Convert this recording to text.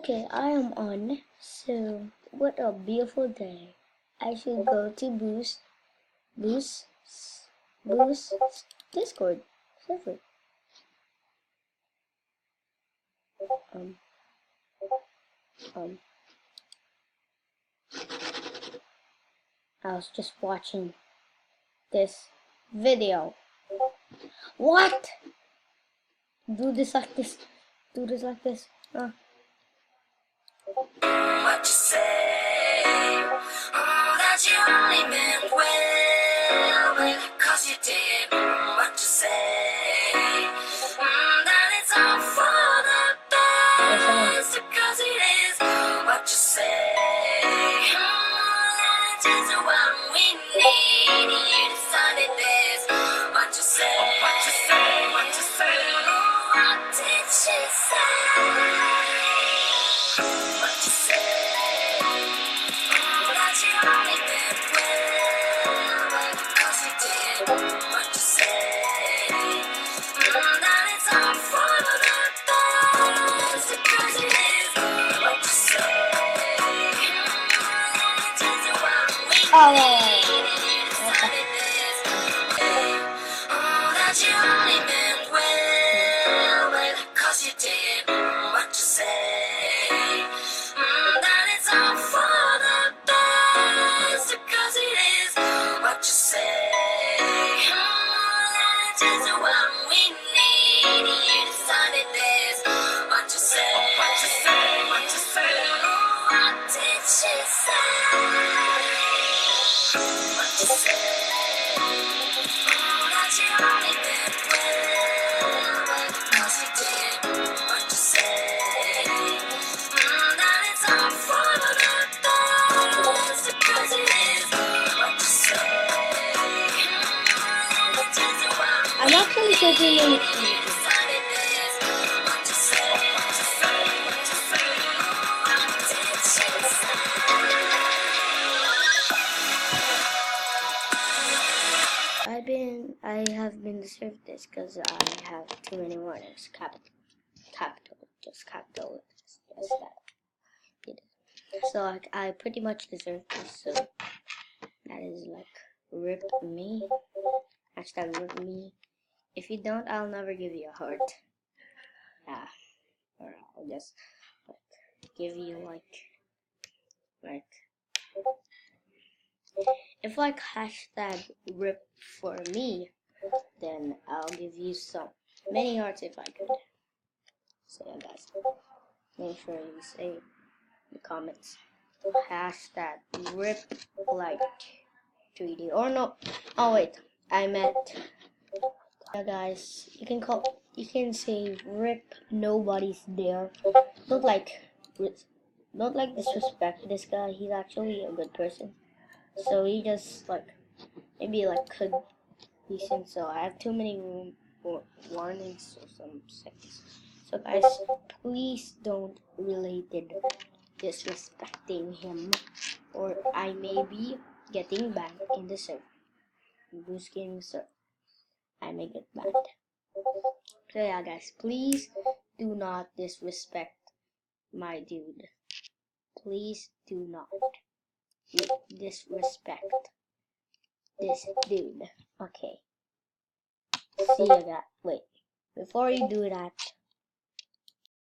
Okay, I am on. So, what a beautiful day. I should go to Boost, Boost Discord server. Um, um, I was just watching this video. What? Do this like this. Do this like this. What you say? That you only meant well, 'cause you did. What you say? That it's all for the best, 'cause it is. What you say? That it is what we need. You decided this. What you say? What you say? What you say? What did she say? What you say? That you only meant well, 'cause you did. What you say? That it's all for the best, 'cause it is. What you say? That it is what we need. You decided this. That you only meant well, 'cause you did. What you say? That it's all for the best, 'cause it is. What you say? That it is what we need. You decided this. What you say? What you say? What you say? What did she say? What you say? That you only meant well, 'cause you did. What you say? That it's all for the best, 'cause it is. What you say? That is what I'm actually taking you it. decided this. What you say? What you say? What you say? What did she say? I have been deserved this because I have too many warnings. Capital, just that. So like, I pretty much deserve this. So that is like, rip me. Hashtag rip me. If you don't, I'll never give you a heart. Yeah, or I'll just like give you like. If like hashtag rip for me, then I'll give you some many hearts if I could. So yeah, guys, make sure you say in the comments hashtag rip like 3D or no. Oh wait, I meant yeah, guys. You can say rip. Nobody's there. Don't like don't like disrespect this guy. He's actually a good person. So he just like maybe like could decent. So I have too many warnings or some seconds. So guys, please don't related disrespecting him, or I may be getting banned in the server. Boost Gaming server, I may get banned. So yeah, guys, please do not disrespect my dude. Please do not disrespect this dude. Okay. See you guys. Wait. Before you do that,